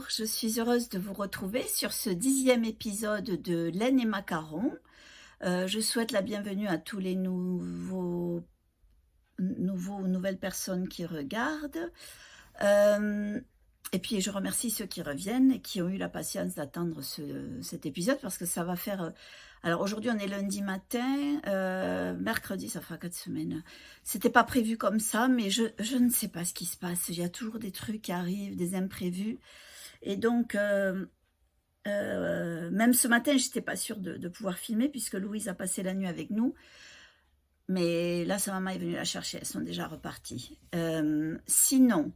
je suis heureuse de vous retrouver sur ce 10e épisode de Laine et Macarons. Je souhaite la bienvenue à tous les nouvelles personnes qui regardent. Et puis je remercie ceux qui reviennent et qui ont eu la patience d'attendre cet épisode parce que ça va faire... Alors aujourd'hui on est lundi matin, mercredi ça fera 4 semaines. C'était pas prévu comme ça, mais je ne sais pas ce qui se passe. Il y a toujours des trucs qui arrivent, des imprévus. Et donc, même ce matin, j'étais pas sûre de pouvoir filmer puisque Louise a passé la nuit avec nous. Mais là, sa maman est venue la chercher, elles sont déjà reparties. Sinon,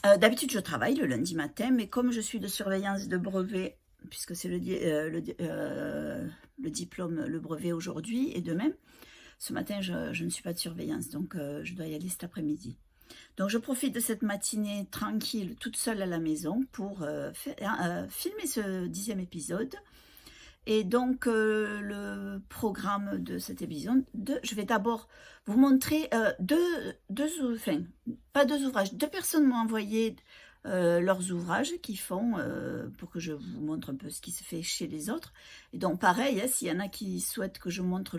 d'habitude, je travaille le lundi matin, mais comme je suis de surveillance de brevet, puisque c'est le diplôme, le brevet aujourd'hui et demain, ce matin, je ne suis pas de surveillance, donc je dois y aller cet après-midi. Donc je profite de cette matinée tranquille, toute seule à la maison, pour filmer ce 10e épisode. Et donc le programme de cet épisode, je vais d'abord vous montrer deux personnes m'ont envoyé leurs ouvrages qu'ils font pour que je vous montre un peu ce qui se fait chez les autres. Et donc pareil, s'il y en a qui souhaitent que je montre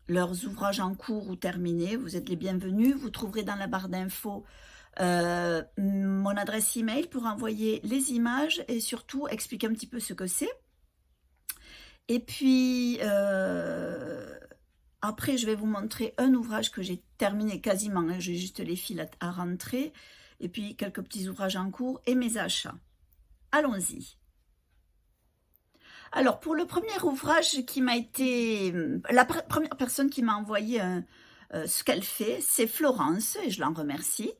leurs ouvrages en cours ou terminés, vous êtes les bienvenus. Vous trouverez dans la barre d'infos mon adresse email pour envoyer les images et surtout expliquer un petit peu ce que c'est. Et puis après je vais vous montrer un ouvrage que j'ai terminé quasiment, hein, j'ai juste les fils à rentrer, et puis quelques petits ouvrages en cours et mes achats. Allons-y. Alors, pour le premier ouvrage qui m'a été... La première personne qui m'a envoyé ce qu'elle fait, c'est Florence, et je l'en remercie.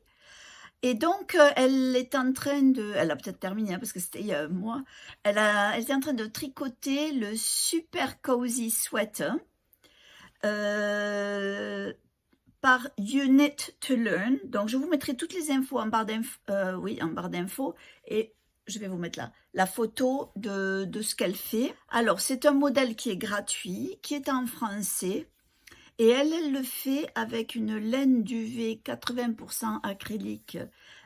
Et donc, elle est en train de... Elle a peut-être terminé, hein, parce que c'était il y a un mois. Elle était en train de tricoter le Super Cozy Sweater par You Knit to Learn. Donc, je vous mettrai toutes les infos en barre d'infos. Et je vais vous mettre là la photo de ce qu'elle fait. Alors, c'est un modèle qui est gratuit, qui est en français. Et elle le fait avec une laine duvet 80% acrylique,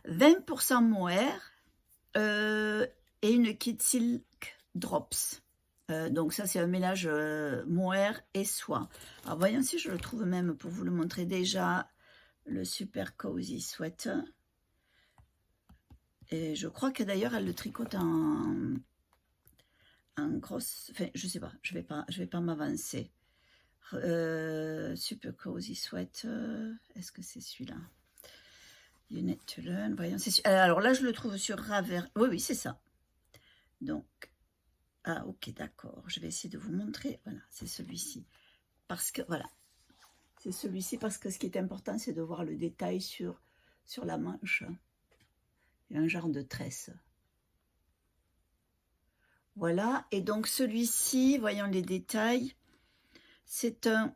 20% mohair et une kit silk drops. Donc ça, c'est un mélange mohair et soie. Alors, voyons si je le trouve même pour vous le montrer déjà, le Super Cozy Sweater. Et je crois que d'ailleurs, elle le tricote en grosse... Enfin, je sais pas, je vais pas m'avancer. Super Cozy Sweater, est-ce que c'est celui-là? You Need to Learn, voyons. Alors là, je le trouve sur Raver. Oui, c'est ça. Donc, ah, ok, d'accord. Je vais essayer de vous montrer. Voilà, c'est celui-ci. Parce que, voilà, c'est celui-ci parce que ce qui est important, c'est de voir le détail sur la manche. Il y a un genre de tresse. Voilà, et donc celui-ci, voyons les détails. C'est un...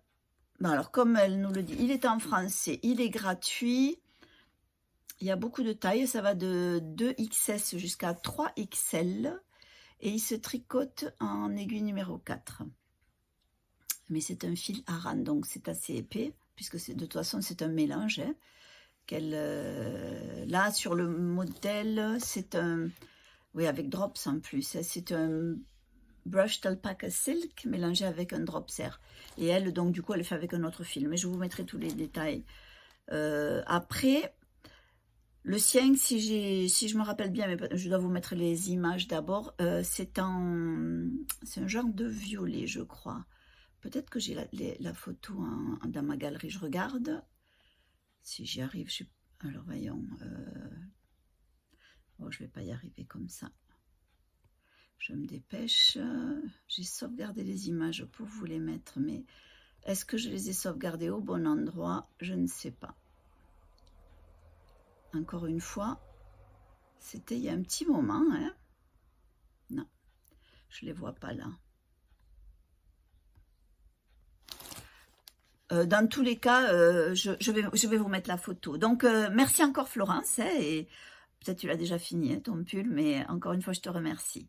Bon, alors, comme elle nous le dit, il est en français, il est gratuit. Il y a beaucoup de tailles, ça va de 2XS jusqu'à 3XL. Et il se tricote en aiguille numéro 4. Mais c'est un fil Aran, donc c'est assez épais, puisque de toute façon, c'est un mélange. Hein, là, sur le modèle, c'est un... Oui, avec drops en plus. C'est un... Brushed Alpaca Silk mélangé avec un drop serre. Et elle, donc, du coup, elle fait avec un autre fil. Mais je vous mettrai tous les détails. Après, le sien, si je me rappelle bien, mais je dois vous mettre les images d'abord, c'est un genre de violet, je crois. Peut-être que j'ai la photo dans ma galerie. Je regarde. Si j'y arrive, alors, voyons. Oh, je ne vais pas y arriver comme ça. Je me dépêche, j'ai sauvegardé les images pour vous les mettre, mais est-ce que je les ai sauvegardées au bon endroit? Je ne sais pas. Encore une fois, c'était il y a un petit moment, hein? Non, je ne les vois pas là. Dans tous les cas, je vais vous mettre la photo. Donc, merci encore Florence, hein, et peut-être tu l'as déjà fini, hein, ton pull, mais encore une fois, je te remercie.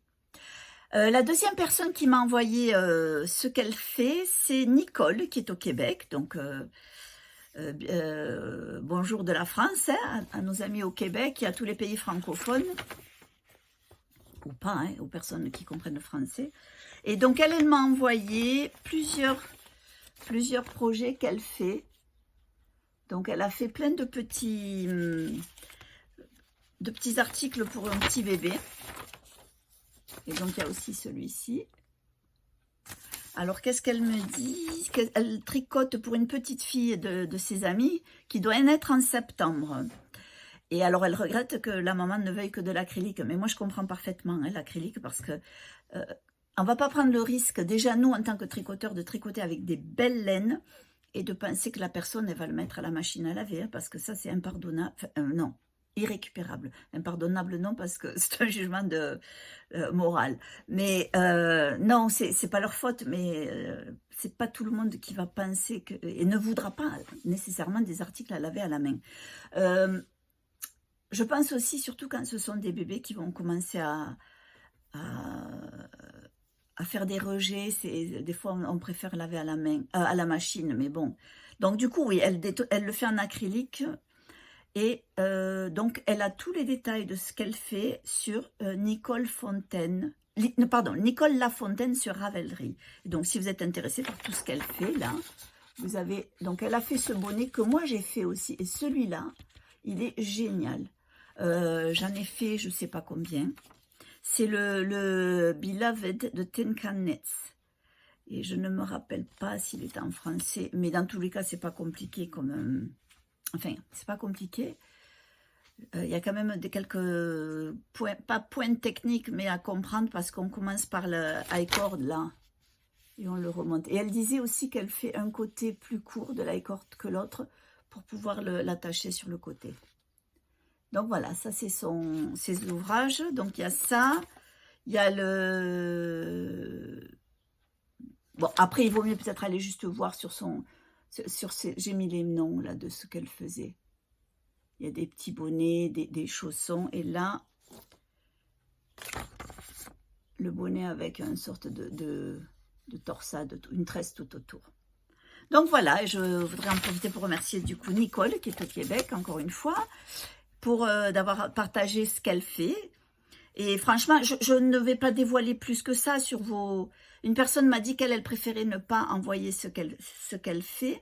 La deuxième personne qui m'a envoyé ce qu'elle fait, c'est Nicole, qui est au Québec. Donc, bonjour de la France, hein, à nos amis au Québec et à tous les pays francophones. ou pas, hein, aux personnes qui comprennent le français. Et donc, elle m'a envoyé plusieurs projets qu'elle fait. Donc, elle a fait plein de petits articles pour un petit bébé. Et donc, il y a aussi celui-ci. Alors, qu'est-ce qu'elle me dit? Elle tricote pour une petite fille de ses amies qui doit naître en septembre. Et alors, elle regrette que la maman ne veuille que de l'acrylique. Mais moi, je comprends parfaitement hein, l'acrylique parce que on ne va pas prendre le risque, déjà nous, en tant que tricoteurs, de tricoter avec des belles laines et de penser que la personne, elle va le mettre à la machine à laver, hein, parce que ça, c'est impardonnable. Enfin, non, irrécupérable. Impardonnable, non, parce que c'est un jugement de moral. Mais non, c'est pas leur faute, mais c'est pas tout le monde qui va penser que et ne voudra pas nécessairement des articles à laver à la main. Je pense aussi, surtout quand ce sont des bébés qui vont commencer à faire des rejets, des fois on préfère laver à la main, à la machine, mais bon. Donc du coup, oui, elle le fait en acrylique. Et donc, elle a tous les détails de ce qu'elle fait sur Nicole Lafontaine sur Ravelry. Donc, si vous êtes intéressé par tout ce qu'elle fait, là, vous avez... Donc, elle a fait ce bonnet que moi, j'ai fait aussi. Et celui-là, il est génial. J'en ai fait, je ne sais pas combien. C'est le Beloved de Tenka Nets. Et je ne me rappelle pas s'il est en français. Mais dans tous les cas, c'est pas compliqué comme... Enfin, c'est pas compliqué. Il y a quand même quelques points, pas points techniques, mais à comprendre parce qu'on commence par le I-cord là et on le remonte. Et elle disait aussi qu'elle fait un côté plus court de l'I-cord que l'autre pour pouvoir l'attacher sur le côté. Donc voilà, ça c'est ses ouvrages. Donc il y a ça, il y a le... Bon, après il vaut mieux peut-être aller juste voir sur j'ai mis les noms là de ce qu'elle faisait. Il y a des petits bonnets, des chaussons. Et là, le bonnet avec une sorte de torsade, une tresse tout autour. Donc voilà, je voudrais en profiter pour remercier du coup Nicole, qui est au Québec, encore une fois, pour d'avoir partagé ce qu'elle fait. Et franchement, je ne vais pas dévoiler plus que ça sur vos... Une personne m'a dit qu'elle préférait ne pas envoyer ce qu'elle fait.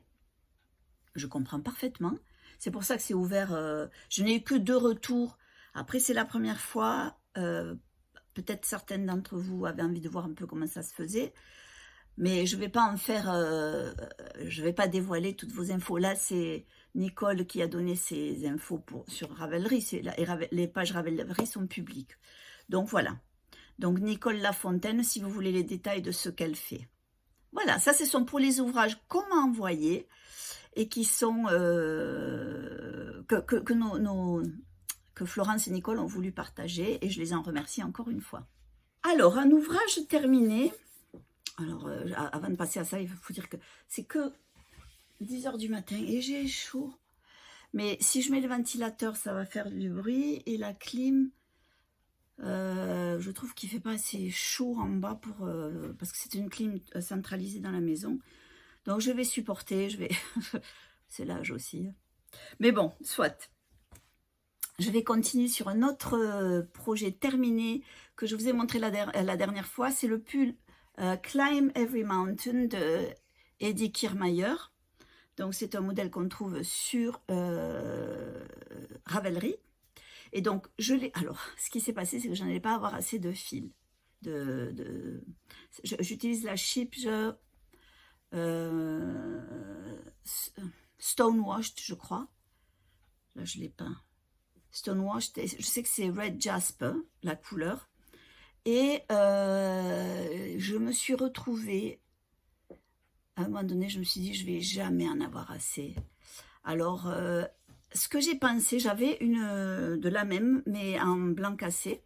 Je comprends parfaitement. C'est pour ça que c'est ouvert. Je n'ai eu que 2 retours. Après, c'est la première fois. Peut-être certaines d'entre vous avaient envie de voir un peu comment ça se faisait. Mais je ne vais pas en faire... je ne vais pas dévoiler toutes vos infos. Là, c'est Nicole qui a donné ses infos sur Ravelry. Les pages Ravelry sont publiques. Donc, voilà. Donc, Nicole Lafontaine, si vous voulez les détails de ce qu'elle fait. Voilà, ça, ce sont pour les ouvrages qu'on m'a envoyés et qui sont que Florence et Nicole ont voulu partager et je les en remercie encore une fois. Alors, un ouvrage terminé. Alors, avant de passer à ça, il faut dire que c'est que 10 h du matin et j'ai chaud. Mais si je mets le ventilateur, ça va faire du bruit et la clim, je trouve qu'il ne fait pas assez chaud en bas parce que c'est une clim centralisée dans la maison. Donc, je vais supporter, c'est l'âge aussi. Mais bon, soit. Je vais continuer sur un autre projet terminé que je vous ai montré la dernière fois. C'est le pull Climb Every Mountain de Eddie Kiermaier. Donc, c'est un modèle qu'on trouve sur Ravelry. Et donc, alors, ce qui s'est passé, c'est que je n'allais pas avoir assez de fil. J'utilise la Chips Stonewashed, je crois. Là, je ne l'ai pas. Stonewashed, je sais que c'est Red Jasper, la couleur. Et je me suis retrouvée, à un moment donné, je me suis dit, je ne vais jamais en avoir assez. Alors, ce que j'ai pensé, j'avais de la même, mais en blanc cassé.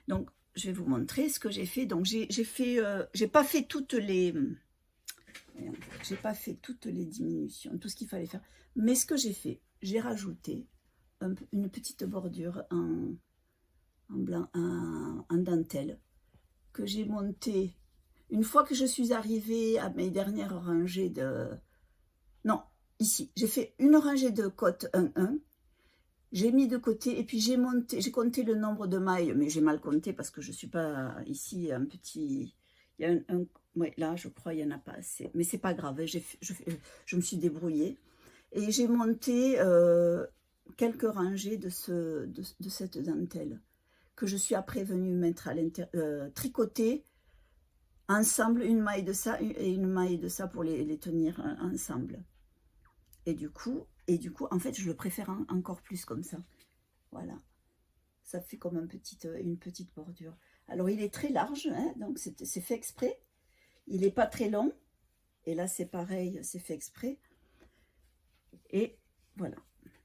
Donc, je vais vous montrer ce que j'ai fait. Donc, j'ai pas fait toutes les... J'ai pas fait toutes les diminutions, tout ce qu'il fallait faire. Mais ce que j'ai fait, j'ai rajouté une petite bordure en blanc, en dentelle, que j'ai montée. Une fois que je suis arrivée à mes dernières rangées de... Non, ici, j'ai fait une rangée de côtes 1-1 J'ai mis de côté et puis j'ai compté le nombre de mailles, mais j'ai mal compté parce que je ne suis pas ici un petit... Il y a ouais, là, je crois il n'y en a pas assez. Mais c'est pas grave, hein, je me suis débrouillée. Et j'ai monté quelques rangées de cette dentelle que je suis après venue mettre à l'intérieur, tricoter ensemble, une maille de ça et une maille de ça pour les tenir ensemble. Et du coup, en fait, je le préfère encore plus comme ça. Voilà. Ça fait comme une petite bordure. Alors, il est très large, hein, donc c'est fait exprès. Il n'est pas très long. Et là, c'est pareil, c'est fait exprès. Et voilà.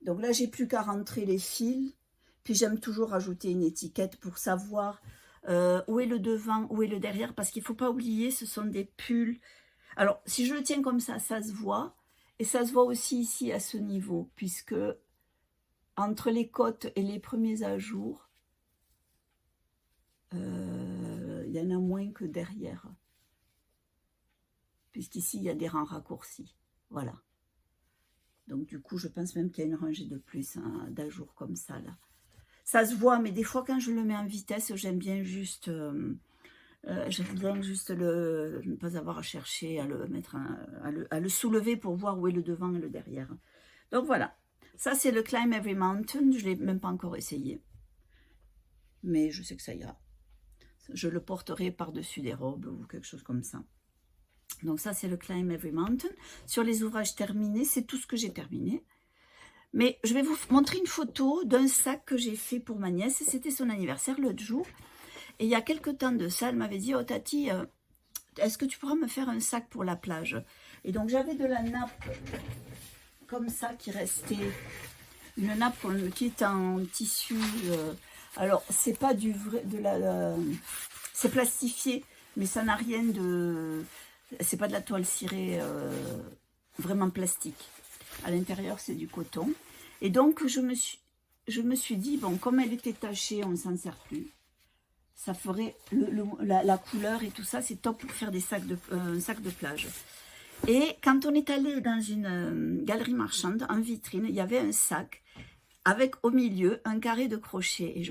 Donc là, j'ai plus qu'à rentrer les fils. Puis j'aime toujours ajouter une étiquette pour savoir où est le devant, où est le derrière. Parce qu'il ne faut pas oublier, ce sont des pulls. Alors, si je le tiens comme ça se voit. Et ça se voit aussi ici à ce niveau, puisque entre les côtes et les premiers ajours, il y en a moins que derrière. Puisqu'ici, il y a des rangs raccourcis. Voilà. Donc, du coup, je pense même qu'il y a une rangée de plus hein, d'ajours comme ça, là. Ça se voit, mais des fois, quand je le mets en vitesse, j'aime bien juste... ne pas avoir à chercher, à le mettre, à le soulever pour voir où est le devant et le derrière. Donc voilà, ça c'est le Climb Every Mountain, je ne l'ai même pas encore essayé. Mais je sais que ça ira. Je le porterai par-dessus des robes ou quelque chose comme ça. Donc ça c'est le Climb Every Mountain. Sur les ouvrages terminés, c'est tout ce que j'ai terminé. Mais je vais vous montrer une photo d'un sac que j'ai fait pour ma nièce. C'était son anniversaire l'autre jour. Et il y a quelques temps de ça, elle m'avait dit « Oh Tati, est-ce que tu pourras me faire un sac pour la plage ?» Et donc j'avais de la nappe comme ça qui restait. Une nappe qui est en tissu. Alors c'est pas du vrai, c'est plastifié, mais ça n'a rien de... C'est pas de la toile cirée vraiment plastique. À l'intérieur c'est du coton. Et donc je me suis dit, bon, comme elle était tachée, on ne s'en sert plus. Ça ferait la couleur et tout ça, c'est top pour faire des sacs un sac de plage. Et quand on est allé dans une galerie marchande, en vitrine, il y avait un sac avec au milieu un carré de crochet.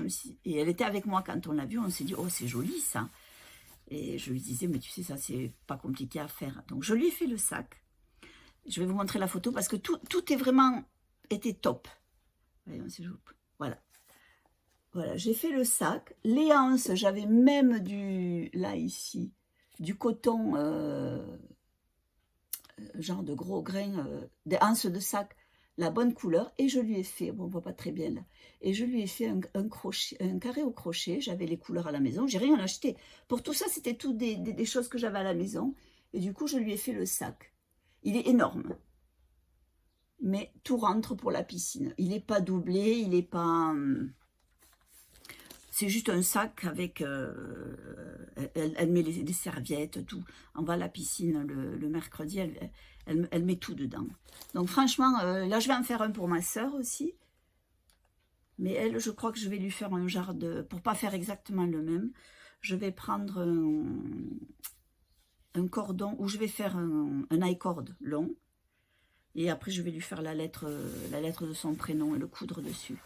Et elle était avec moi quand on l'a vu, on s'est dit, oh c'est joli ça. Et je lui disais, mais tu sais, ça c'est pas compliqué à faire. Donc je lui ai fait le sac. Je vais vous montrer la photo parce que tout est vraiment était top. Voyons si je vous... Voilà. Voilà, j'ai fait le sac. Les anses, j'avais même là ici, du coton, genre de gros grains, des anses de sac, la bonne couleur. Et je lui ai fait, bon, on ne voit pas très bien là, et je lui ai fait un carré au crochet. J'avais les couleurs à la maison, j'ai rien acheté. Pour tout ça, c'était tout des choses que j'avais à la maison. Et du coup, je lui ai fait le sac. Il est énorme. Mais tout rentre pour la piscine. Il n'est pas doublé, il n'est pas... C'est juste un sac avec, elle met les serviettes, tout. On va à la piscine le mercredi, elle met tout dedans. Donc franchement, là je vais en faire un pour ma soeur aussi. Mais elle, je crois que je vais lui faire un genre de... Pour pas faire exactement le même, je vais prendre un cordon, où je vais faire un i-cord long. Et après je vais lui faire la lettre de son prénom et le coudre dessus.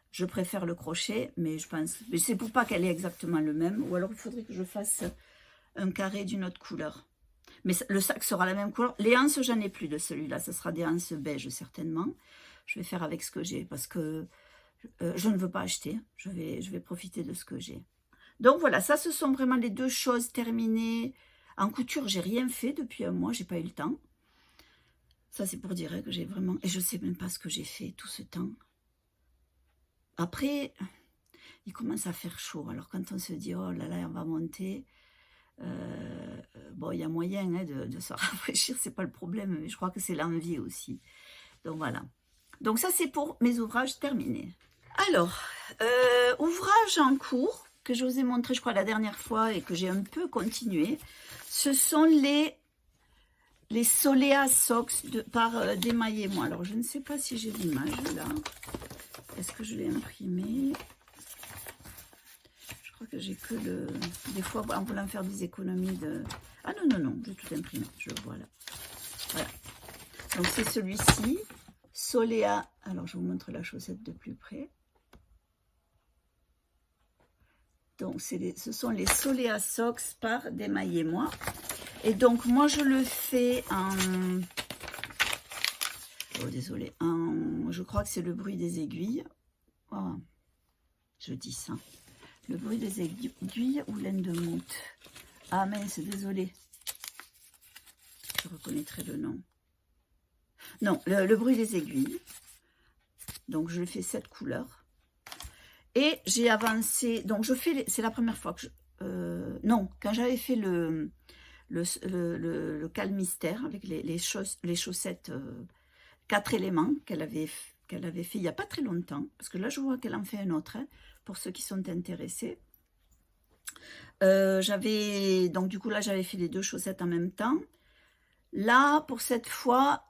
Je préfère le crochet, mais je pense... Mais c'est pour pas qu'elle ait exactement le même. Ou alors, il faudrait que je fasse un carré d'une autre couleur. Mais le sac sera la même couleur. Les anses, j'en ai plus de celui-là. Ce sera des anses beige, certainement. Je vais faire avec ce que j'ai. Parce que je ne veux pas acheter. Je vais profiter de ce que j'ai. Donc, voilà. Ça, ce sont vraiment les deux choses terminées. En couture, j'ai rien fait depuis un mois. J'ai pas eu le temps. Ça, c'est pour dire que j'ai vraiment... Et je sais même pas ce que j'ai fait tout ce temps. Après, il commence à faire chaud. Alors, quand on se dit, oh là là, on va monter, bon, il y a moyen hein, de se rafraîchir, c'est pas le problème, mais je crois que c'est l'envie aussi. Donc, voilà. Donc, ça, c'est pour mes ouvrages terminés. Alors, ouvrage en cours, que je vous ai montré, je crois, la dernière fois, et que j'ai un peu continué, ce sont les Solea Socks par Démaillez-moi. Alors, je ne sais pas si j'ai l'image, là. Est-ce que je l'ai imprimé? Je crois que j'ai que le... Des fois, en voulant faire des économies de... Ah non, non, non, j'ai tout imprimé. Je le vois là. Voilà. Donc, c'est celui-ci. Solea Alors, je vous montre la chaussette de plus près. Donc, ce sont les Solea Socks par Démaillez-moi. Et donc, moi, je le fais en... Oh, désolé. Je crois que c'est le bruit des aiguilles. Oh, je dis ça. Le bruit des aiguilles ou laine de moute. Ah, mince, désolé. Je reconnaîtrai le nom. Non, le bruit des aiguilles. Donc, je fais cette couleur. Et j'ai avancé. Donc, je fais. C'est la première fois que je. Non, quand j'avais fait le calmystère avec les chaussettes 4 éléments qu'elle avait fait il n'y a pas très longtemps. Parce que là, je vois qu'elle en fait un autre, hein, pour ceux qui sont intéressés. Donc, du coup, là, j'avais fait les 2 chaussettes en même temps. Là, pour cette fois,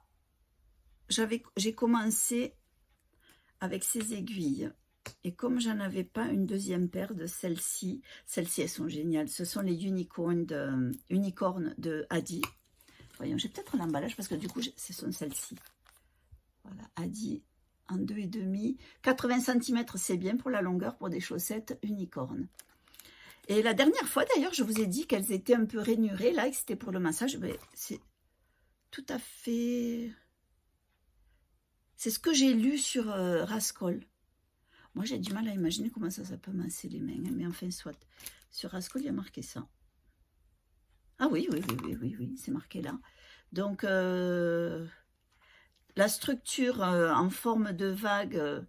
j'ai commencé avec ces aiguilles. Et comme j'en avais pas une deuxième paire de celles-ci, elles sont géniales. Ce sont les unicornes de Adi. Voyons, j'ai peut-être l'emballage parce que du coup, ce sont celles-ci. Voilà, Adi en 2,5. 80 cm, c'est bien pour la longueur pour des chaussettes unicornes. Et la dernière fois, d'ailleurs, je vous ai dit qu'elles étaient un peu rainurées, là, et que c'était pour le massage. Mais c'est tout à fait... C'est ce que j'ai lu sur Rascol. Moi, j'ai du mal à imaginer comment ça peut masser les mains. Hein, mais enfin, soit. Sur Rascol, il y a marqué ça. Ah oui, c'est marqué là. Donc, la structure en forme de vague,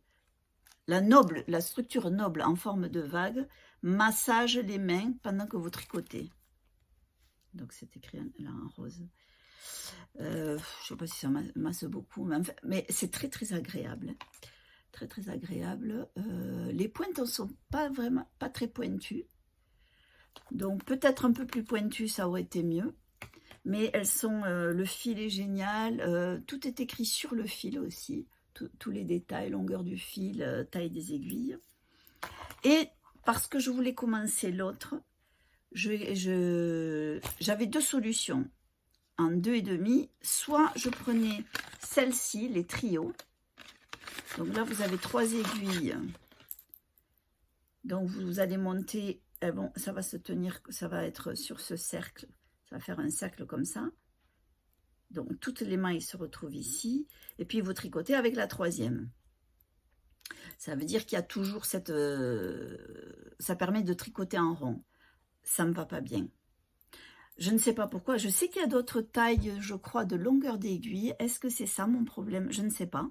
la structure noble en forme de vague, massage les mains pendant que vous tricotez. Donc, c'est écrit là en rose. Je ne sais pas si ça masse beaucoup, mais c'est très, très agréable. Très, très agréable. Les pointes ne sont pas très pointues. Donc, peut-être un peu plus pointues, ça aurait été mieux. Mais elles sont... le fil est génial. Tout est écrit sur le fil aussi. Tous les détails, longueur du fil, taille des aiguilles. Et parce que je voulais commencer l'autre, j'avais 2 solutions. En 2,5, soit je prenais celle-ci, les trios. Donc là, vous avez 3 aiguilles. Donc, vous allez monter. Bon, ça va se tenir, ça va être sur ce cercle. Ça va faire un cercle comme ça. Donc, toutes les mailles se retrouvent ici. Et puis, vous tricotez avec la 3e. Ça veut dire qu'il y a toujours cette... ça permet de tricoter en rond. Ça ne me va pas bien. Je ne sais pas pourquoi. Je sais qu'il y a d'autres tailles, je crois, de longueur d'aiguille. Est-ce que c'est ça mon problème? Je ne sais pas.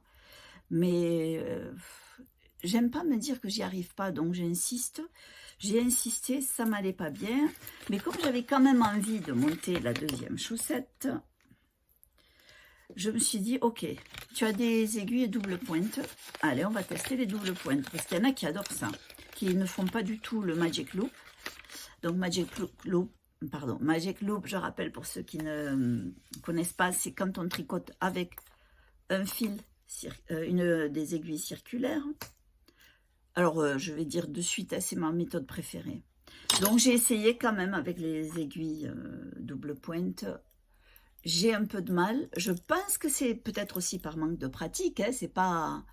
Mais j'aime pas me dire que j'y arrive pas, donc j'insiste. J'ai insisté, ça m'allait pas bien. Mais comme j'avais quand même envie de monter la 2e chaussette, je me suis dit, ok, tu as des aiguilles double pointe. Allez, on va tester les double pointes. Parce qu'il y en a qui adorent ça, qui ne font pas du tout le Magic Loop. Donc Magic Loop, je rappelle pour ceux qui ne connaissent pas, c'est quand on tricote avec un fil, des aiguilles circulaires. Alors, je vais dire de suite, c'est ma méthode préférée. Donc, j'ai essayé quand même avec les aiguilles double pointe. J'ai un peu de mal. Je pense que c'est peut-être aussi par manque de pratique. Hein, c'est pas...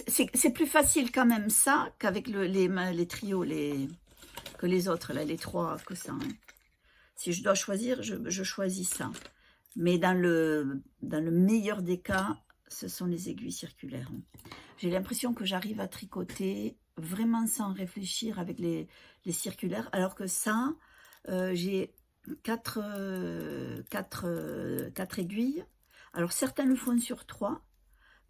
C'est plus facile quand même ça qu'avec les trios, que les autres, là, les 3 que ça. Hein. Si je dois choisir, je choisis ça. Mais dans le meilleur des cas, ce sont les aiguilles circulaires. J'ai l'impression que j'arrive à tricoter vraiment sans réfléchir avec les circulaires. Alors que ça, j'ai 4 aiguilles. Alors certains le font sur 3.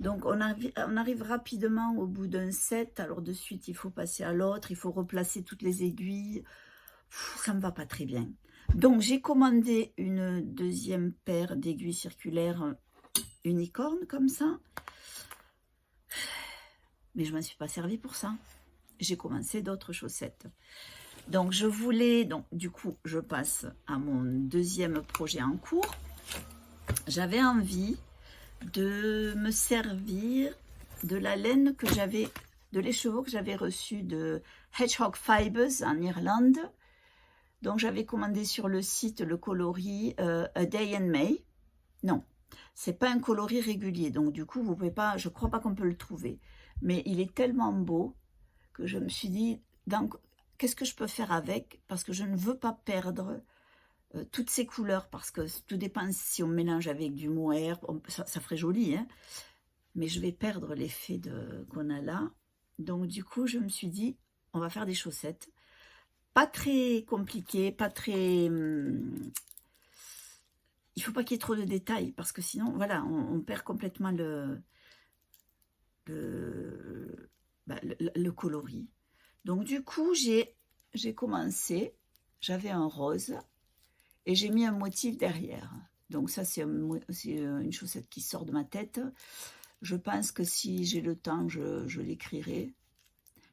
Donc on arrive rapidement au bout d'un set. Alors de suite, il faut passer à l'autre. Il faut replacer toutes les aiguilles. Ça ne me va pas très bien. Donc, j'ai commandé une 2e paire d'aiguilles circulaires unicornes, comme ça. Mais je ne m'en suis pas servi pour ça. J'ai commencé d'autres chaussettes. Donc, je voulais... Donc, du coup, je passe à mon 2e projet en cours. J'avais envie de me servir de la laine que j'avais... de l'écheveau que j'avais reçu de Hedgehog Fibers en Irlande. Donc j'avais commandé sur le site le coloris A Day in May. Non, c'est pas un coloris régulier, donc du coup vous pouvez pas, je crois pas qu'on peut le trouver. Mais il est tellement beau que je me suis dit, qu'est-ce que je peux faire avec? Parce que je ne veux pas perdre toutes ces couleurs, parce que tout dépend si on mélange avec du mohair, ça ferait joli, hein, mais je vais perdre l'effet qu'on a là. Donc du coup je me suis dit, on va faire des chaussettes. Pas très compliquées, pas très... il faut pas qu'il y ait trop de détails, parce que sinon, voilà, on perd complètement le coloris. Donc du coup, j'ai commencé, j'avais un rose, et j'ai mis un motif derrière. Donc ça, c'est une chaussette qui sort de ma tête. Je pense que si j'ai le temps, je l'écrirai.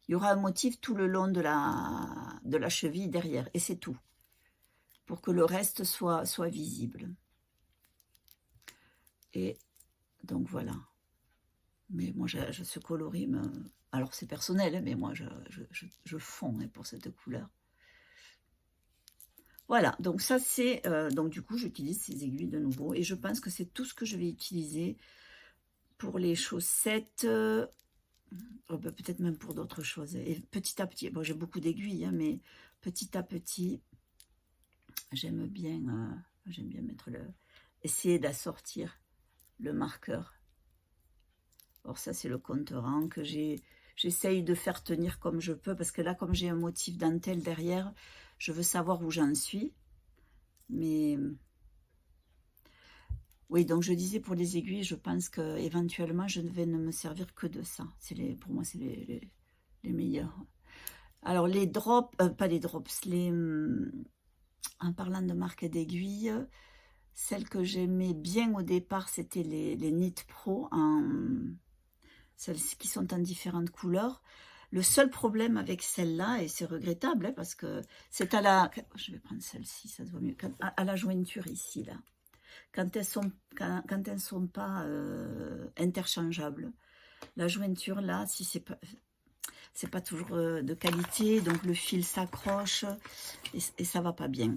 Il y aura un motif tout le long de la cheville derrière, et c'est tout, pour que le reste soit visible. Et donc voilà. Mais moi, ce coloris, alors c'est personnel, hein, mais moi, je fonds pour cette couleur. Voilà, donc ça c'est... donc du coup, j'utilise ces aiguilles de nouveau. Et je pense que c'est tout ce que je vais utiliser pour les chaussettes. Peut-être même pour d'autres choses. Et petit à petit, bon, j'ai beaucoup d'aiguilles, hein, mais petit à petit, j'aime bien mettre essayer d'assortir le marqueur. Alors ça, c'est le compte-rang que j'essaye de faire tenir comme je peux, parce que là, comme j'ai un motif dentelle derrière, je veux savoir où j'en suis. Mais oui, donc je disais pour les aiguilles, je pense que éventuellement je ne vais me servir que de ça. Pour moi, c'est les meilleurs. Alors les drops, pas les drops, en parlant de marque d'aiguilles, celles que j'aimais bien au départ, c'était les Knit Pro, celles qui sont en différentes couleurs. Le seul problème avec celle-là, et c'est regrettable, hein, parce que c'est à la... Je vais prendre celle-ci, ça se voit mieux. À la jointure ici, là. Quand elles sont pas interchangeables. La jointure, là, si c'est pas toujours de qualité, donc le fil s'accroche et ça va pas bien.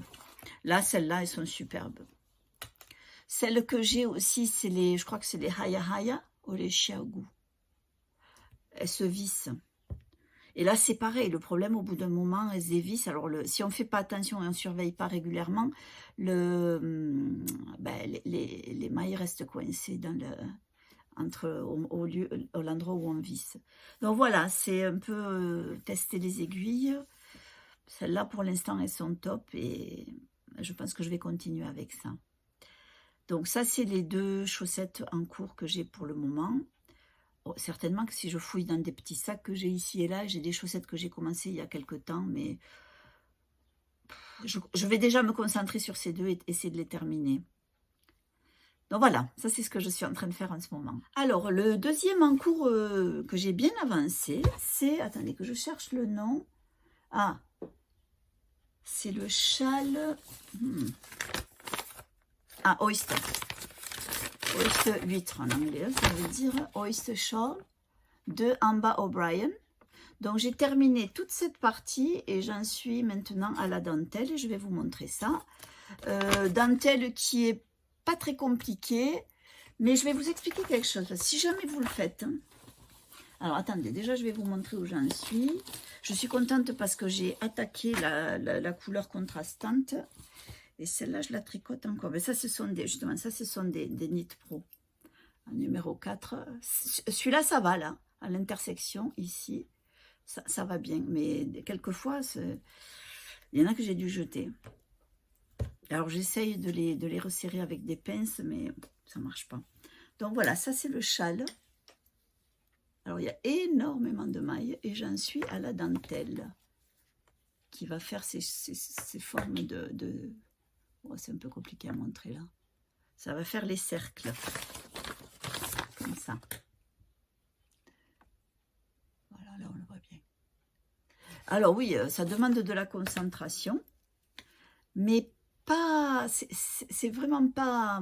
Là, celles-là, elles sont superbes. Celles que j'ai aussi, je crois que c'est les Haya Haya ou les Xiaogu. Elles se vissent. Et là, c'est pareil. Le problème, au bout d'un moment, elles dévissent. Alors, si on ne fait pas attention et on ne surveille pas régulièrement, les mailles restent coincées dans au l'endroit où on visse. Donc voilà, c'est un peu tester les aiguilles. Celles-là, pour l'instant, elles sont top et je pense que je vais continuer avec ça. Donc ça, c'est les deux chaussettes en cours que j'ai pour le moment. Oh, certainement que si je fouille dans des petits sacs que j'ai ici et là, j'ai des chaussettes que j'ai commencé il y a quelque temps, mais je vais déjà me concentrer sur ces deux et essayer de les terminer. Donc voilà, ça c'est ce que je suis en train de faire en ce moment. Alors, le deuxième en cours que j'ai bien avancé, c'est... Attendez que je cherche le nom. Ah, c'est le châle... Ah, Oyster. Oyster huître en anglais, ça veut dire Oyster Shawl de Amba O'Brien. Donc j'ai terminé toute cette partie et j'en suis maintenant à la dentelle et je vais vous montrer ça. Dentelle qui est pas très compliquée, mais je vais vous expliquer quelque chose. Si jamais vous le faites, hein. Alors attendez, déjà je vais vous montrer où j'en suis. Je suis contente parce que j'ai attaqué la couleur contrastante. Et celle-là, je la tricote encore. Mais ça, ce sont des Knit Pro. Numéro 4. Celui-là, ça va, là. À l'intersection, ici. Ça va bien. Mais quelquefois, il y en a que j'ai dû jeter. Alors, j'essaye de les resserrer avec des pinces, mais ça ne marche pas. Donc, voilà, ça, c'est le châle. Alors, il y a énormément de mailles. Et j'en suis à la dentelle. Qui va faire ces formes de... Oh, c'est un peu compliqué à montrer là. Ça va faire les cercles. Comme ça. Voilà, là on le voit bien. Alors oui, ça demande de la concentration. Mais pas... C'est vraiment pas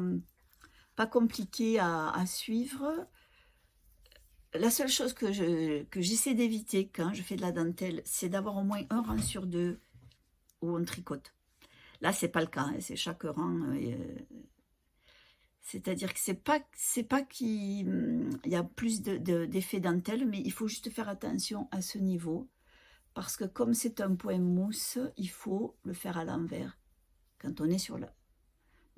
compliqué à suivre. La seule chose que j'essaie d'éviter quand je fais de la dentelle, c'est d'avoir au moins un rang sur deux où on tricote. Là, c'est pas le cas, hein, c'est chaque rang. C'est-à-dire que c'est pas qu'il y a plus d'effet dentelle, mais il faut juste faire attention à ce niveau. Parce que comme c'est un point mousse, il faut le faire à l'envers. Quand on est sur la...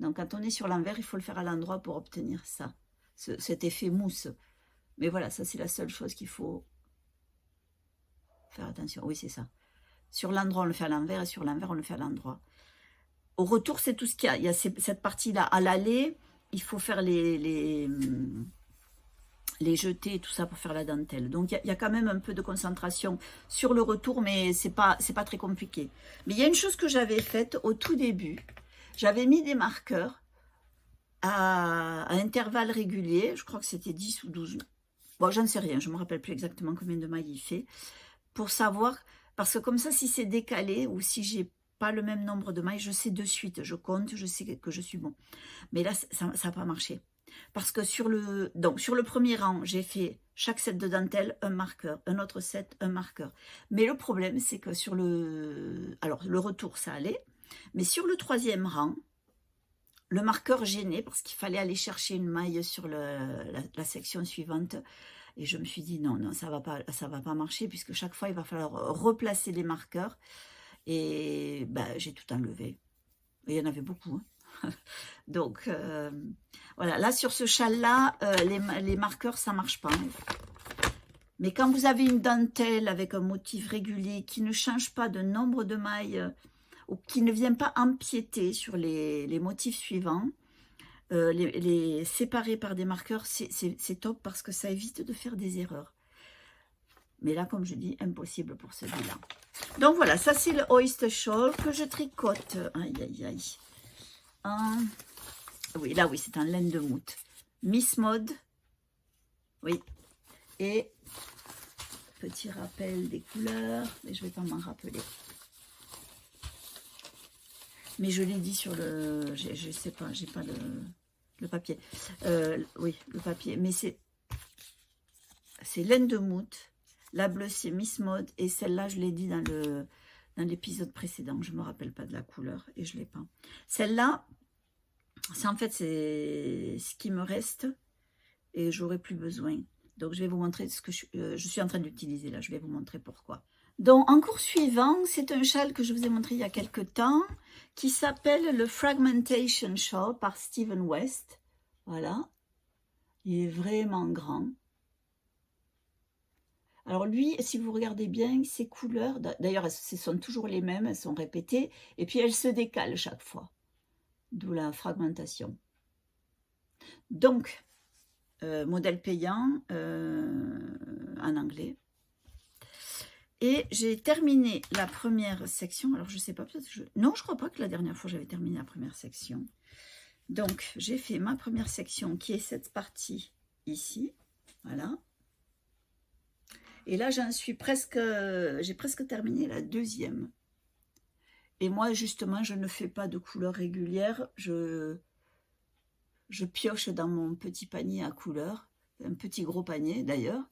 Donc quand on est sur l'envers, il faut le faire à l'endroit pour obtenir ça, cet effet mousse. Mais voilà, ça c'est la seule chose qu'il faut faire attention. Oui, c'est ça. Sur l'endroit, on le fait à l'envers, et sur l'envers, on le fait à l'endroit. Au retour, c'est tout ce qu'il y a. Il y a cette partie-là. À l'aller, il faut faire les jetés et tout ça pour faire la dentelle. Donc, il y a quand même un peu de concentration sur le retour, mais c'est pas très compliqué. Mais il y a une chose que j'avais faite au tout début. J'avais mis des marqueurs à intervalles réguliers. Je crois que c'était 10 ou 12. Bon, j'en sais rien. Je ne me rappelle plus exactement combien de mailles il fait. Pour savoir, parce que comme ça, si c'est décalé ou si j'ai pas le même nombre de mailles, je sais de suite, je compte, je sais que je suis bon. Mais là, ça n'a pas marché. Parce que sur le premier rang, j'ai fait chaque set de dentelle, un marqueur, un autre set, un marqueur. Mais le problème, c'est que sur alors le retour, ça allait, mais sur le troisième rang, le marqueur gênait parce qu'il fallait aller chercher une maille sur la section suivante. Et je me suis dit, non, ça va pas marcher, puisque chaque fois, il va falloir replacer les marqueurs. Et ben, j'ai tout enlevé. Et il y en avait beaucoup. Hein. Donc, voilà. Là, sur ce châle-là, les marqueurs, ça ne marche pas. Mais quand vous avez une dentelle avec un motif régulier qui ne change pas de nombre de mailles ou qui ne vient pas empiéter sur les motifs suivants, les séparer par des marqueurs, c'est top parce que ça évite de faire des erreurs. Mais là, comme je dis, impossible pour celui-là. Donc voilà, ça c'est le Oyster Shawl que je tricote. Aïe, aïe, aïe. Oui, là, oui, c'est en laine de moute. Miss Mode. Oui. Et petit rappel des couleurs. Mais je ne vais pas m'en rappeler. Mais je l'ai dit sur le... Je ne sais pas, j'ai pas le papier. Oui, le papier. Mais c'est laine de moute. La bleue, c'est Miss Mode. Et celle-là, je l'ai dit dans l'épisode précédent. Je ne me rappelle pas de la couleur et je ne l'ai pas. Celle-là, en fait, c'est ce qui me reste. Et j'aurai plus besoin. Donc, je vais vous montrer ce que je suis en train d'utiliser là. Je vais vous montrer pourquoi. Donc, en cours suivant, c'est un châle que je vous ai montré il y a quelques temps qui s'appelle le Fragmentation Shawl par Stephen West. Voilà. Il est vraiment grand. Alors lui, si vous regardez bien, ces couleurs, d'ailleurs, ce sont toujours les mêmes, elles sont répétées, et puis elles se décalent chaque fois. D'où la fragmentation. Donc, modèle payant en anglais. Et j'ai terminé la première section. Alors, je ne sais pas, peut-être non, je ne crois pas que la dernière fois, j'avais terminé la première section. Donc, j'ai fait ma première section, qui est cette partie ici. Voilà. Et là, j'ai presque terminé la deuxième. Et moi, justement, je ne fais pas de couleurs régulières. Je pioche dans mon petit panier à couleurs, un petit gros panier d'ailleurs.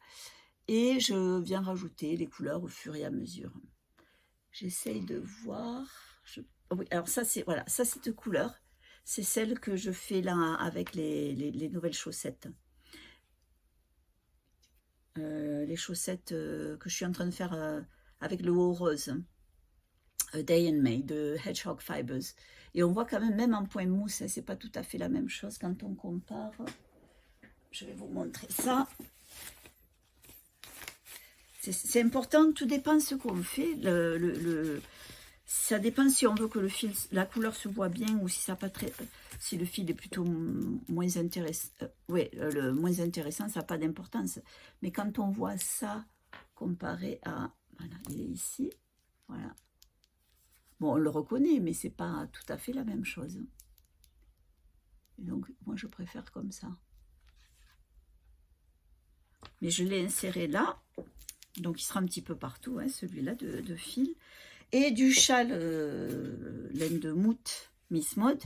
Et je viens rajouter les couleurs au fur et à mesure. J'essaye de voir. Oui, alors ça, c'est voilà, ça cette couleur, c'est celle que je fais là avec les nouvelles chaussettes. Les chaussettes que je suis en train de faire avec le haut rose. A Day and May de Hedgehog Fibers. Et on voit quand même en point mousse, c'est pas tout à fait la même chose quand on compare. Je vais vous montrer ça. C'est important, tout dépend de ce qu'on fait. Ça dépend si on veut que la couleur se voit bien ou si ça pas très, si le fil est plutôt moins intéressant. Le moins intéressant, ça n'a pas d'importance. Mais quand on voit ça comparé à, voilà, il est ici, voilà. Bon, on le reconnaît, mais c'est pas tout à fait la même chose. Et donc, moi, je préfère comme ça. Mais je l'ai inséré là. Donc, il sera un petit peu partout, hein, celui-là de fil. Et du châle laine de moute Miss Mode,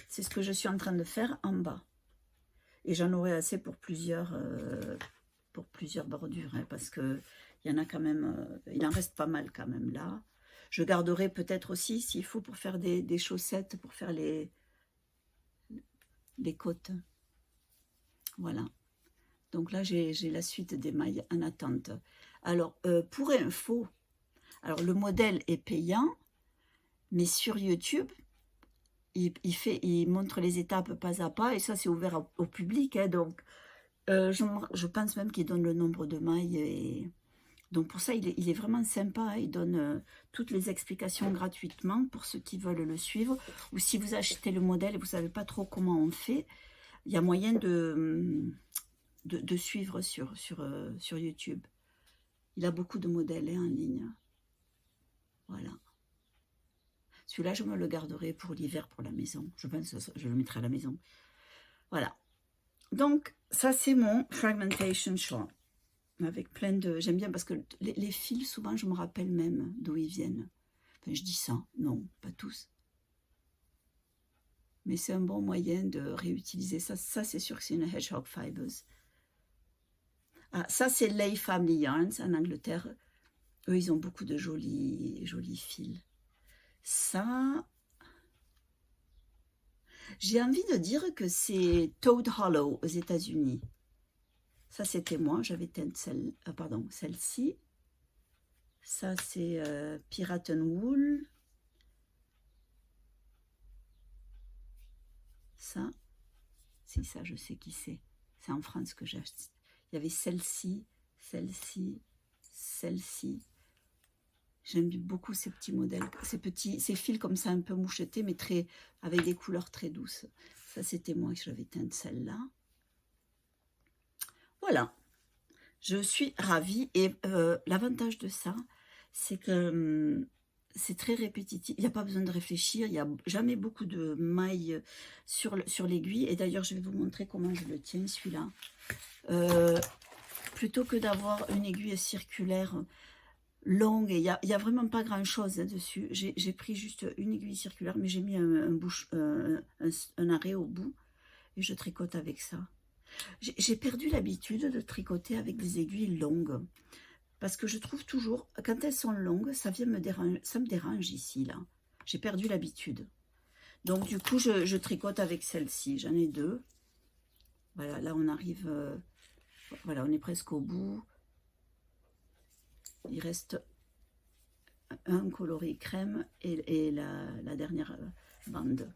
c'est ce que je suis en train de faire en bas. Et j'en aurai assez pour plusieurs bordures, hein, parce que il y en a quand même, il en reste pas mal quand même là. Je garderai peut-être aussi, s'il faut, pour faire des chaussettes, pour faire les côtes. Voilà. Donc là, j'ai la suite des mailles en attente. Alors, pour info, alors le modèle est payant, mais sur YouTube, il montre les étapes pas à pas, et ça, c'est ouvert au public. Hein, donc, je pense même qu'il donne le nombre de mailles. Et donc, pour ça, il est vraiment sympa. Hein, il donne toutes les explications gratuitement pour ceux qui veulent le suivre. Ou si vous achetez le modèle et vous ne savez pas trop comment on fait, il y a moyen de suivre sur YouTube. Il a beaucoup de modèles hein, en ligne. Voilà. Celui-là, je me le garderai pour l'hiver, pour la maison. Je pense que je le mettrai à la maison. Voilà. Donc, ça, c'est mon Fragmentation Shawl. Avec plein de... J'aime bien parce que les fils, souvent, je me rappelle même d'où ils viennent. Enfin, je dis ça. Non, pas tous. Mais c'est un bon moyen de réutiliser ça. Ça, c'est sûr que c'est une Hedgehog Fibers. Ah, ça, c'est Lay Family Yarns en Angleterre. Eux, ils ont beaucoup de jolis fils. Ça, j'ai envie de dire que c'est Toad Hollow aux États-Unis. Ça, c'était moi. J'avais teint celle-ci. Ça, c'est Pirate Wool. Ça, si ça, je sais qui c'est. C'est en France que j'ai acheté. Il y avait celle-ci, celle-ci, celle-ci. J'aime beaucoup ces petits modèles, ces fils comme ça un peu mouchetés, mais avec des couleurs très douces. Ça, c'était moi que j'avais teinte celle-là. Voilà. Je suis ravie. Et l'avantage de ça, c'est que c'est très répétitif. Il n'y a pas besoin de réfléchir. Il n'y a jamais beaucoup de mailles sur l'aiguille. Et d'ailleurs, je vais vous montrer comment je le tiens, celui-là. Plutôt que d'avoir une aiguille circulaire longue, et il n'y a vraiment pas grand chose dessus. J'ai pris juste une aiguille circulaire, mais j'ai mis un arrêt au bout et je tricote avec ça. J'ai perdu l'habitude de tricoter avec des aiguilles longues parce que je trouve toujours, quand elles sont longues, ça me dérange ici, là. J'ai perdu l'habitude. Donc du coup, je tricote avec celle-ci. J'en ai deux. Voilà, là on arrive, voilà, on est presque au bout. Il reste un coloris crème et la dernière bande.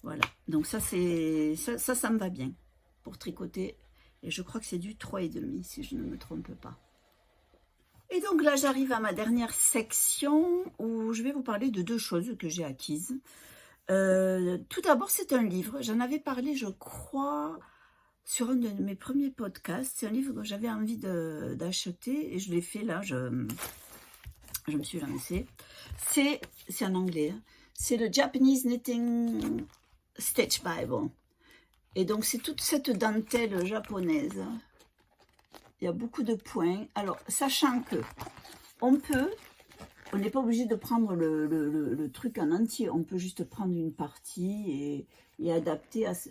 Voilà. Donc ça, ça me va bien pour tricoter. Et je crois que c'est du 3,5 si je ne me trompe pas. Et donc là, j'arrive à ma dernière section où je vais vous parler de deux choses que j'ai acquises. Tout d'abord, c'est un livre. J'en avais parlé, je crois, sur un de mes premiers podcasts. C'est un livre que j'avais envie d'acheter et je l'ai fait là. Je me suis lancée. C'est en anglais. Hein. C'est le Japanese Knitting Stitch Bible. Et donc, c'est toute cette dentelle japonaise. Il y a beaucoup de points. Alors, sachant que on n'est pas obligé de prendre le truc en entier. On peut juste prendre une partie et adapter à ce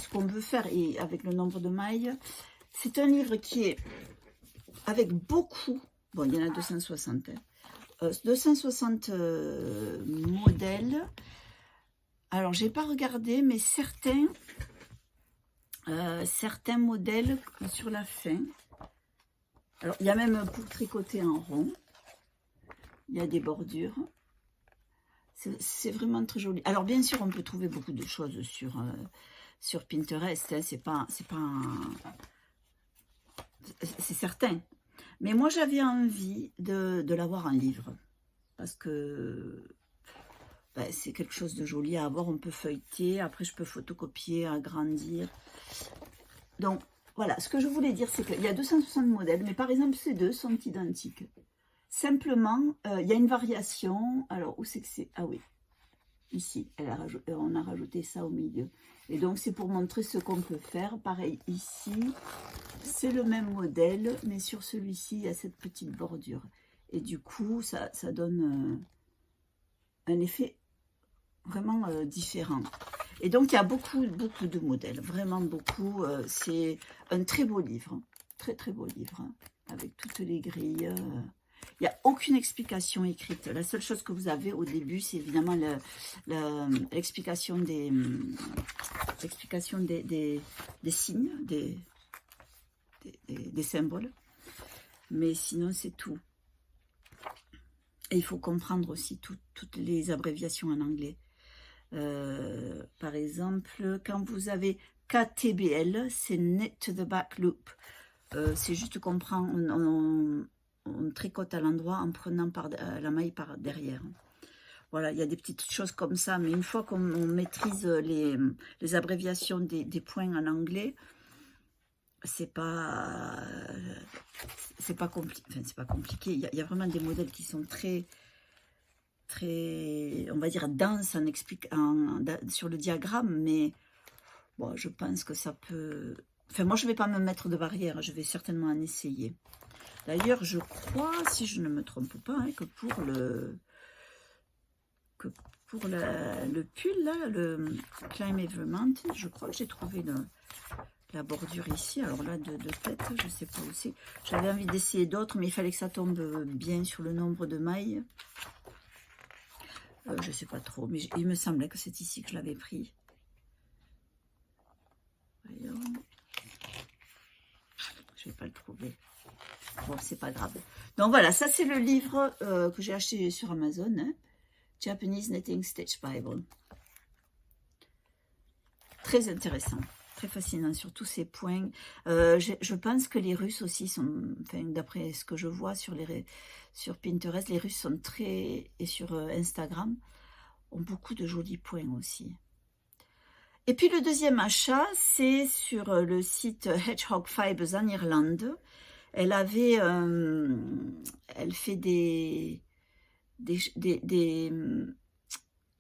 qu'on veut faire et avec le nombre de mailles. C'est un livre qui est avec beaucoup, bon, il y en a 260, hein, 260 modèles. Alors, j'ai pas regardé, mais certains modèles sur la fin. Alors, il y a même pour tricoter en rond. Il y a des bordures. C'est vraiment très joli. Alors, bien sûr, on peut trouver beaucoup de choses sur Pinterest. Hein, c'est certain. Mais moi, j'avais envie de l'avoir en livre. Parce que ben, c'est quelque chose de joli à avoir. On peut feuilleter. Après, je peux photocopier, agrandir. Donc, voilà. Ce que je voulais dire, c'est qu'il y a 260 modèles. Mais par exemple, ces deux sont identiques. Simplement, il y a une variation. Alors, où c'est que c'est? Ah oui. Ici, on a rajouté ça au milieu. Et donc, c'est pour montrer ce qu'on peut faire. Pareil, ici, c'est le même modèle, mais sur celui-ci, il y a cette petite bordure. Et du coup, ça donne un effet vraiment différent. Et donc, il y a beaucoup de modèles, vraiment beaucoup. C'est un très beau livre, très beau livre, hein, avec toutes les grilles. Il n'y a aucune explication écrite. La seule chose que vous avez au début, c'est évidemment l'explication des signes, des symboles. Mais sinon, c'est tout. Et il faut comprendre aussi toutes les abréviations en anglais. Par exemple, quand vous avez KTBL, c'est Knit to the Back Loop. C'est juste qu'on prend, on tricote à l'endroit en prenant la maille par derrière. Voilà, il y a des petites choses comme ça, mais une fois qu'on maîtrise les abréviations des points en anglais, c'est pas compliqué. Enfin, c'est pas compliqué. Il y a vraiment des modèles qui sont très, on va dire, denses sur le diagramme, mais bon, je pense que ça peut... Enfin, moi, je ne vais pas me mettre de barrière, je vais certainement en essayer. D'ailleurs, je crois, si je ne me trompe pas, hein, que pour le pull, là, le Climb Every Mountain, je crois que j'ai trouvé la bordure ici. Alors là, de tête, je ne sais pas où c'est. J'avais envie d'essayer d'autres, mais il fallait que ça tombe bien sur le nombre de mailles. Je ne sais pas trop, mais il me semblait que c'est ici que je l'avais pris. Voyons. Je ne vais pas le trouver. Bon, c'est pas grave. Donc voilà, ça c'est le livre que j'ai acheté sur Amazon. Hein. Japanese Knitting Stitch Bible. Très intéressant, très fascinant sur tous ces points. Je pense que les Russes aussi sont, enfin, d'après ce que je vois sur Pinterest, les Russes sont très, et sur Instagram, ont beaucoup de jolis points aussi. Et puis le deuxième achat, c'est sur le site Hedgehog Fibers en Irlande. Elle fait des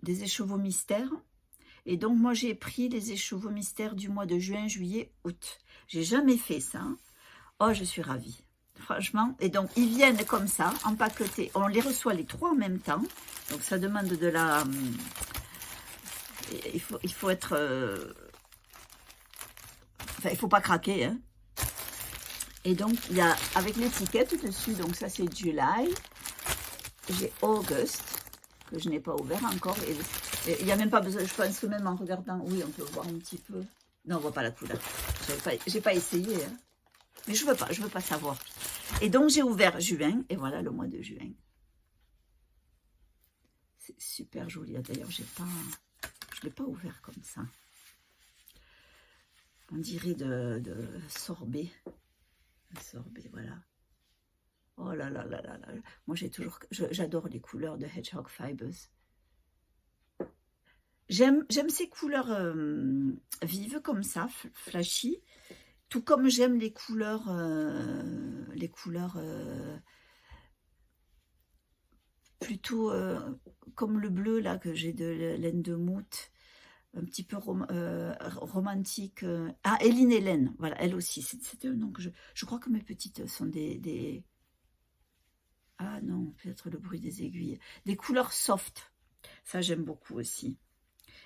écheveaux mystères. Et donc, moi, j'ai pris les écheveaux mystères du mois de juin, juillet, août. J'ai jamais fait ça. Oh, je suis ravie. Franchement. Et donc, ils viennent comme ça, empaquetés. On les reçoit les trois en même temps. Donc, ça demande de la... il faut être... Enfin, il faut pas craquer, hein. Et donc, il y a avec l'étiquette dessus, donc ça c'est July. J'ai August, que je n'ai pas ouvert encore. Et il n'y a même pas besoin, je pense que même en regardant, oui, on peut voir un petit peu. Non, on ne voit pas la couleur. J'ai pas essayé, hein. Mais je veux pas savoir. Et donc, j'ai ouvert juin, et voilà le mois de juin. C'est super joli. D'ailleurs, je ne l'ai pas ouvert comme ça. On dirait de sorbet. Sorbet, voilà. Oh là là là là là. Moi, j'adore les couleurs de Hedgehog Fibers. J'aime ces couleurs vives comme ça, flashy. Tout comme j'aime les couleurs plutôt comme le bleu là que j'ai de laine de moute. Un petit peu romantique. Ah, Eline Hélène, voilà, elle aussi. C'était un nom que je crois que mes petites sont des... Ah non, peut-être le bruit des aiguilles. Des couleurs soft. Ça, j'aime beaucoup aussi.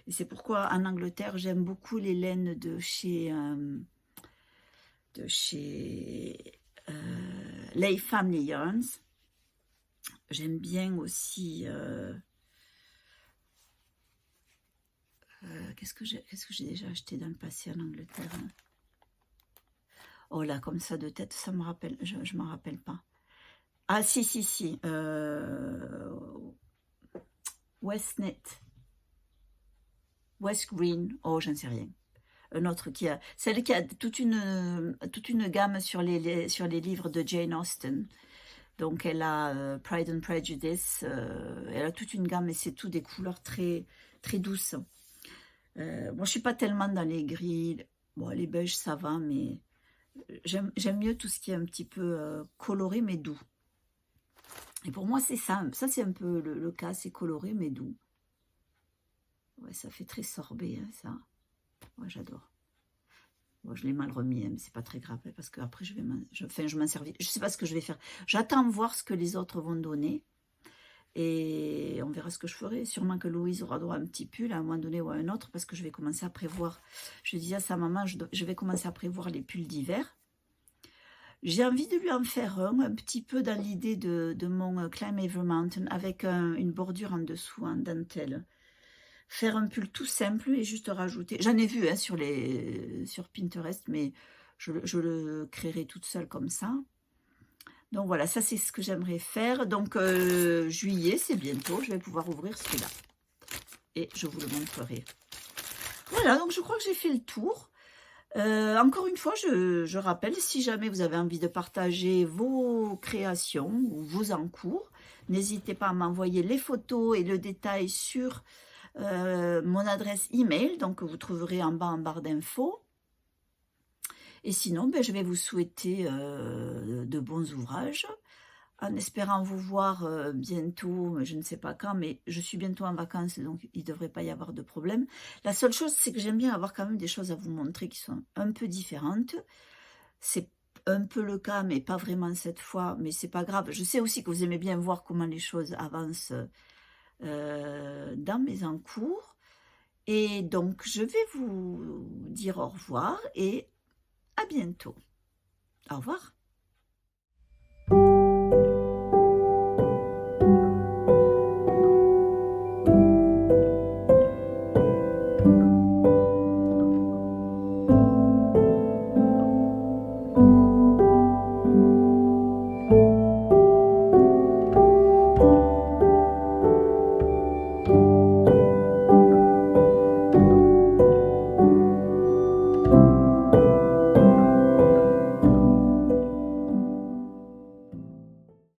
Et c'est pourquoi en Angleterre, j'aime beaucoup les laines de chez Lay Family Yarns. J'aime bien aussi... qu'est-ce que j'ai déjà acheté dans le passé en Angleterre, hein? Oh là, comme ça de tête, ça me rappelle, je ne m'en rappelle pas. Ah si. Westnet. West Green. Oh, j'en sais rien. Un autre celle qui a toute une gamme sur les livres de Jane Austen. Donc elle a Pride and Prejudice. Elle a toute une gamme et c'est tout des couleurs très, très douces. Moi, je suis pas tellement dans les gris. Bon, les beiges, ça va, mais j'aime mieux tout ce qui est un petit peu coloré, mais doux. Et pour moi, c'est ça. Ça, c'est un peu le cas. C'est coloré, mais doux. Ouais, ça fait très sorbet, hein, ça. Ouais, j'adore. Bon, je l'ai mal remis, hein, mais c'est pas très grave, hein, parce qu'après, je m'en servir. Je sais pas ce que je vais faire. J'attends voir ce que les autres vont donner. Et on verra ce que je ferai. Sûrement que Louise aura droit à un petit pull à un moment donné ou à un autre, parce que je vais commencer à prévoir. Je disais à sa maman, je vais commencer à prévoir les pulls d'hiver. J'ai envie de lui en faire un petit peu dans l'idée de mon Climb Every Mountain, avec une bordure en dessous, en dentelle. Faire un pull tout simple et juste rajouter, j'en ai vu hein, sur Pinterest, mais je le créerai toute seule comme ça. Donc voilà, ça c'est ce que j'aimerais faire. Donc juillet, c'est bientôt, je vais pouvoir ouvrir celui-là. Et je vous le montrerai. Voilà, donc je crois que j'ai fait le tour. Encore une fois, je rappelle, si jamais vous avez envie de partager vos créations ou vos encours, n'hésitez pas à m'envoyer les photos et le détail sur mon adresse email, donc vous trouverez en bas en barre d'infos. Et sinon, ben, je vais vous souhaiter de bons ouvrages, en espérant vous voir bientôt, je ne sais pas quand, mais je suis bientôt en vacances, donc il ne devrait pas y avoir de problème. La seule chose, c'est que j'aime bien avoir quand même des choses à vous montrer qui sont un peu différentes. C'est un peu le cas, mais pas vraiment cette fois, mais c'est pas grave. Je sais aussi que vous aimez bien voir comment les choses avancent dans mes encours. Et donc, je vais vous dire au revoir et à bientôt. Au revoir.